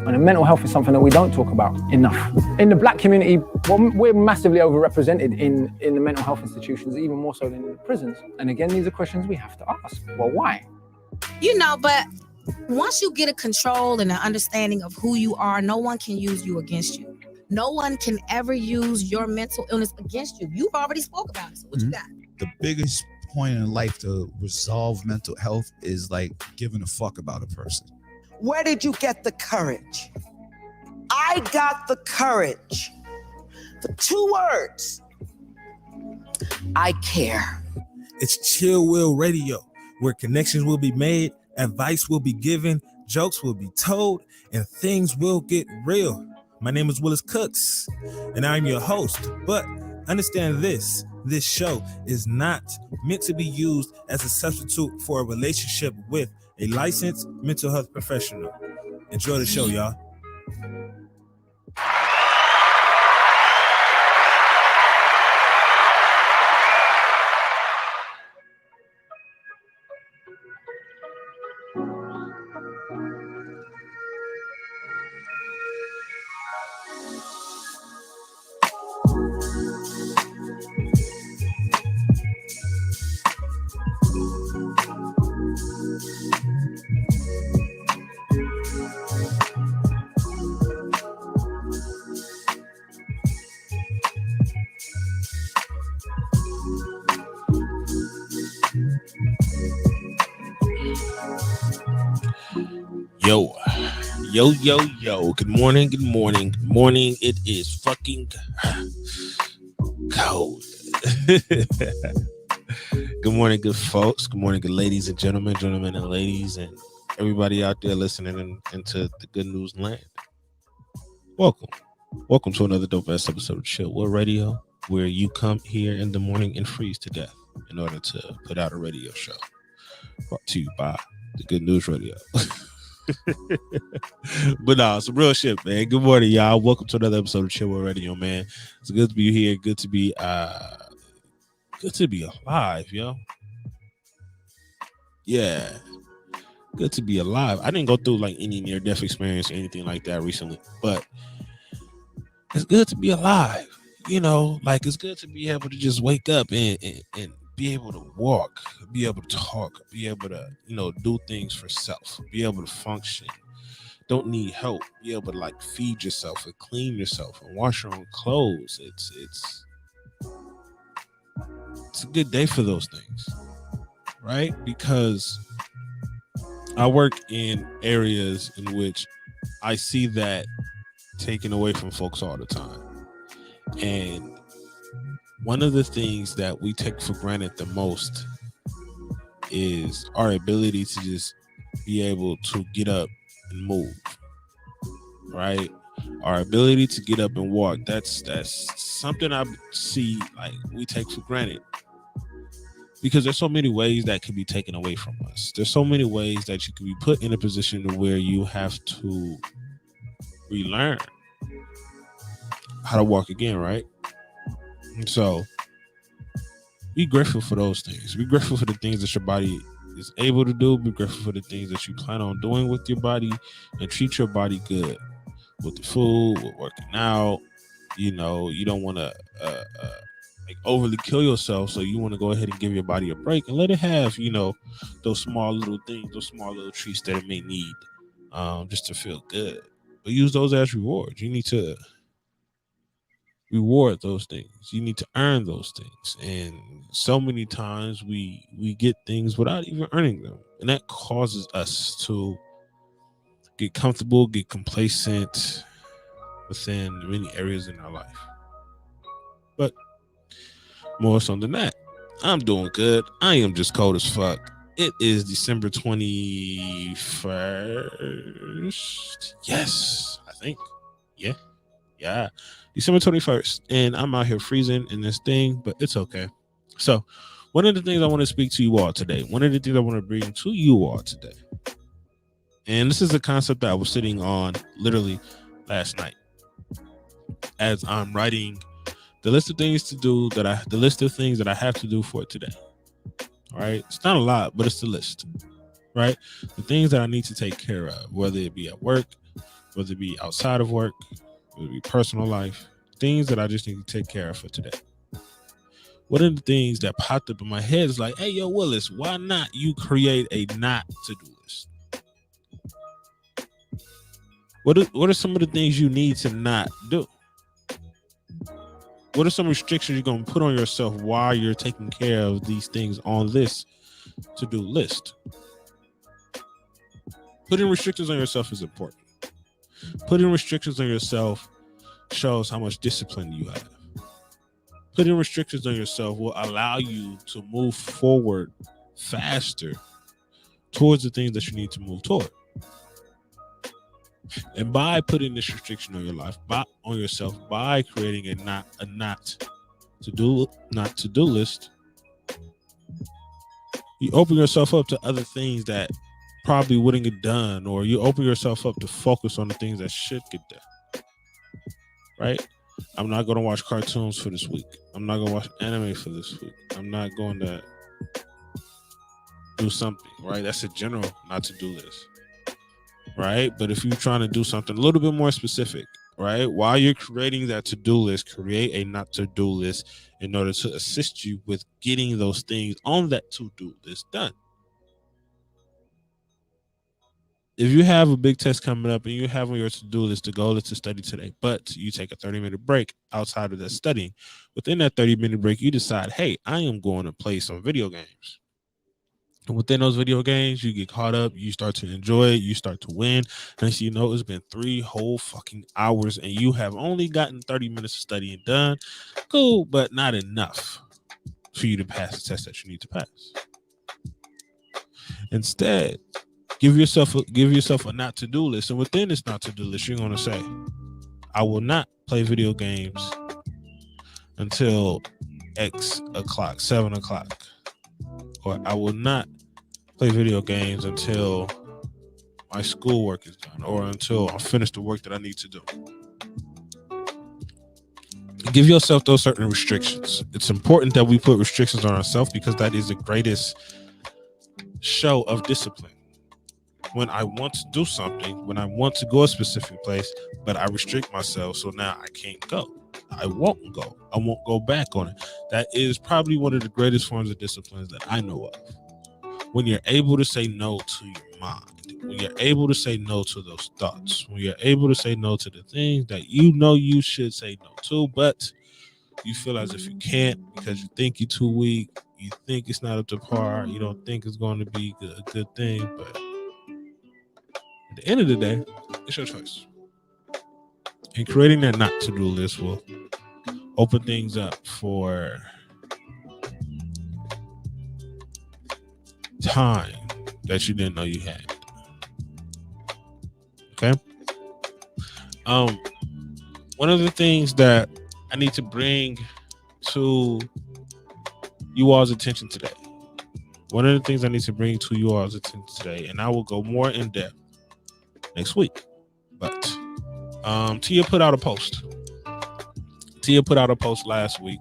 And mental health is something that we don't talk about enough. In the black community, we're massively overrepresented in the mental health institutions, even more so than in the prisons. And again, these are questions we have to ask. Well, why? But once you get a control and an understanding of who you are, no one can use you against you. No one can ever use your mental illness against you. You've already spoke about it. So what you got? The biggest point in life to resolve mental health is like giving a fuck about a person. Where did you get the courage? I got the courage. The 2 words. I care. It's Chill Will Radio, where connections will be made, advice will be given, jokes will be told, and things will get real. My name is Willis Cooks, and I'm your host. But understand this show is not meant to be used as a substitute for a relationship with a licensed mental health professional. Enjoy the show, y'all. Yo. Good morning. It is fucking cold. Good morning, good folks. Good morning, good ladies and gentlemen and ladies, and everybody out there listening into the good news land. Welcome to another dope ass episode of Chill Will Radio, where you come here in the morning and freeze to death in order to put out a radio show brought to you by the Good News Radio. But nah, some real shit, man. Good morning, y'all. Welcome to another episode of Chill Will Radio, man. It's good to be here. Good to be alive, yo. Yeah. Good to be alive. I didn't go through like any near-death experience or anything like that recently, but it's good to be alive. Like it's good to be able to just wake up and be able to walk, be able to talk, be able to, do things for self, be able to function. Don't need help. Be able to like feed yourself and clean yourself and wash your own clothes. It's a good day for those things, right? Because I work in areas in which I see that taken away from folks all the time. And one of the things that we take for granted the most is our ability to just be able to get up and move, right? Our ability to get up and walk. That's something I see like we take for granted, because there's so many ways that can be taken away from us. There's so many ways that you can be put in a position where you have to relearn how to walk again, right? And so be grateful for those things. Be grateful for the things that your body is able to do. Be grateful for the things that you plan on doing with your body, and treat your body good with the food, with working out. You don't want to like overly kill yourself, so you want to go ahead and give your body a break and let it have, those small little things, those small little treats that it may need, just to feel good. But use those as rewards. You need to reward those things. You need to earn those things. And so many times we get things without even earning them, and that causes us to get comfortable, get complacent within many areas in our life. But more so than that, I'm doing good. I am just cold as fuck. It is December 21st. Yes, I think. Yeah. December 21st. And I'm out here freezing in this thing, but it's okay. So one of the things I want to speak to you all today, one of the things I want to bring to you all today, and this is a concept that I was sitting on literally last night as I'm writing the list of things to do the list of things that I have to do for today. All right. It's not a lot, but it's the list, right? The things that I need to take care of, whether it be at work, whether it be outside of work, whether it be personal life, things that I just need to take care of for today. One of the things that popped up in my head is like, hey, yo, Willis, why not you create a not to-do list? What are some of the things you need to not do? What are some restrictions you're going to put on yourself while you're taking care of these things on this to-do list? Putting restrictions on yourself is important. Putting restrictions on yourself shows how much discipline you have. Putting restrictions on yourself will allow you to move forward faster towards the things that you need to move toward. And by putting this restriction on your life, on yourself, by creating a not to do list, you open yourself up to other things that probably wouldn't get done, or you open yourself up to focus on the things that should get done. Right? I'm not going to watch cartoons for this week. I'm not going to watch anime for this week. I'm not going to do something, right? That's a general not to do list. Right? But if you're trying to do something a little bit more specific, right? While you're creating that to-do list, create a not to-do list in order to assist you with getting those things on that to-do list done. If you have a big test coming up and you have on your to-do list the goal is to study today, but you take a 30-minute break outside of that studying, within that 30-minute break, you decide, hey, I am going to play some video games. And within those video games, you get caught up, you start to enjoy it, you start to win. And so you know it's been 3 whole fucking hours and you have only gotten 30 minutes of studying done. Cool, but not enough for you to pass the test that you need to pass. Instead, give yourself a not to-do list. And within this not to-do list, you're going to say, I will not play video games until X o'clock, 7 o'clock. Or I will not play video games until my schoolwork is done or until I finish the work that I need to do. Give yourself those certain restrictions. It's important that we put restrictions on ourselves because that is the greatest show of discipline. When I want to do something, when I want to go a specific place, but I restrict myself, so now I can't go. I won't go. I won't go back on it. That is probably one of the greatest forms of disciplines that I know of. When you're able to say no to your mind, when you're able to say no to those thoughts, when you're able to say no to the things that you know you should say no to, but you feel as if you can't because you think you're too weak, you think it's not up to par, you don't think it's going to be a good thing, but at the end of the day, it's your choice. And creating that not to-do list will open things up for time that you didn't know you had. Okay? One of the things that I need to bring to you all's attention today. One of the things I need to bring to you all's attention today, and I will go more in depth next week. But Tia put out a post. Tia put out a post last week.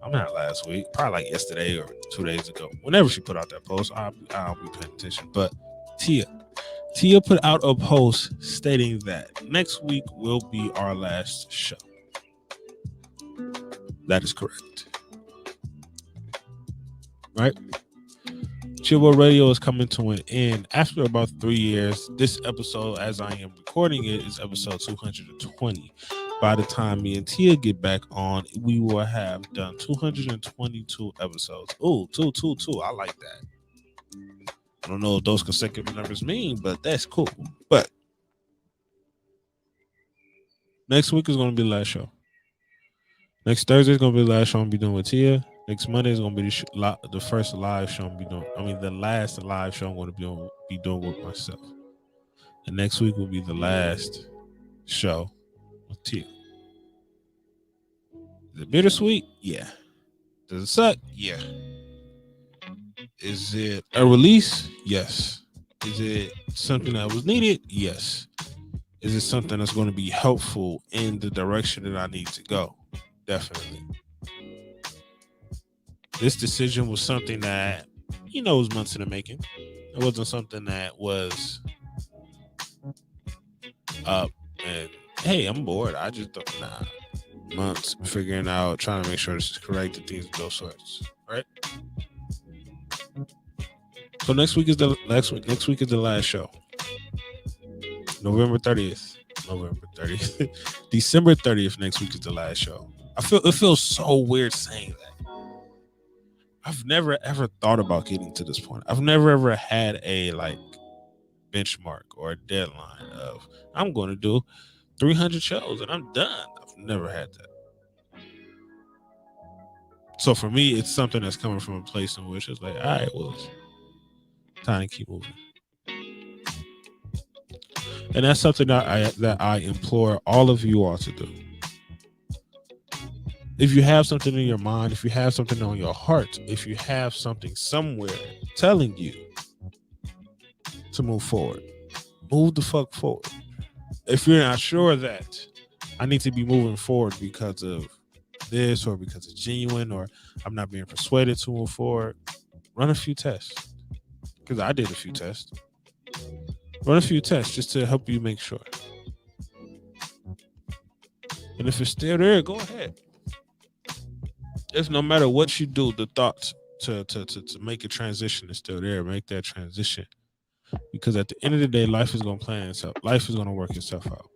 I'm not last week, probably like yesterday or 2 days ago. Whenever she put out that post, I'll be paying attention. But Tia put out a post stating that next week will be our last show. That is correct. Right? Chillboard Radio is coming to an end after about 3 years. This episode, as I am recording it, is episode 220. By the time me and Tia get back on, we will have done 222 episodes. Ooh, 222. I like that. I don't know what those consecutive numbers mean, but that's cool. But next week is going to be the last show. Next Thursday is going to be the last show I'm going to be doing with Tia. Next Monday is going to be the first live show I'm going to be doing. I mean, the last live show I'm going to be doing with myself. And next week will be the last show with Tia. Is it bittersweet? Yeah. Does it suck? Yeah. Is it a release? Yes. Is it something that was needed? Yes. Is it something that's going to be helpful in the direction that I need to go? Definitely. This decision was something that, was months in the making. It wasn't something that was up and hey, I'm bored. I just don't months figuring out, trying to make sure this is correct and things of those sorts. Right? So next week is the last show. November 30th. December 30th next week is the last show. It feels so weird saying that. I've never ever thought about getting to this point. I've never ever had a like benchmark or a deadline of I'm going to do 300 shows and I'm done. I've never had that. So for me, it's something that's coming from a place in which it's like, all right, well, it's time to keep moving. And that's something that I implore all of you all to do. If you have something in your mind, if you have something on your heart, if you have something somewhere telling you to move forward, move the fuck forward. If you're not sure that I need to be moving forward because of this or because it's genuine or I'm not being persuaded to move forward, run a few tests. Because I did a few tests. Run a few tests just to help you make sure. And if it's still there, go ahead. If no matter what you do, the thought to make a transition is still there. Make that transition. Because at the end of the day, life is going to plan itself. Life is going to work itself out.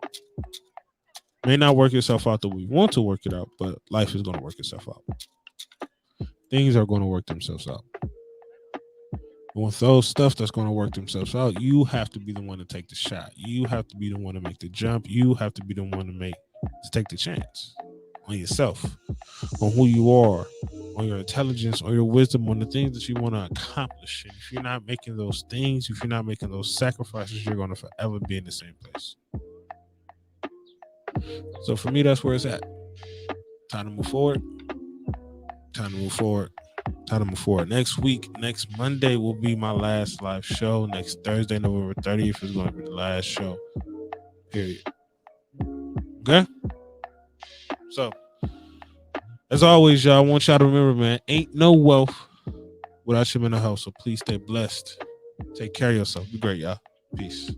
May not work itself out the way we want to work it out, but life is going to work itself out. Things are going to work themselves out. And with those stuff that's going to work themselves out, you have to be the one to take the shot. You have to be the one to make the jump. You have to be the one to take the chance on yourself, on who you are, on your intelligence, on your wisdom, on the things that you want to accomplish. And if you're not making those things, if you're not making those sacrifices, you're going to forever be in the same place. So for me, that's where it's at. Time to move forward. Next week, next Monday will be my last live show. Next Thursday, November 30th is going to be the last show. Period. Okay? So, as always, y'all, I want y'all to remember, man, ain't no wealth without your mental health. So please stay blessed. Take care of yourself. Be great, y'all. Peace.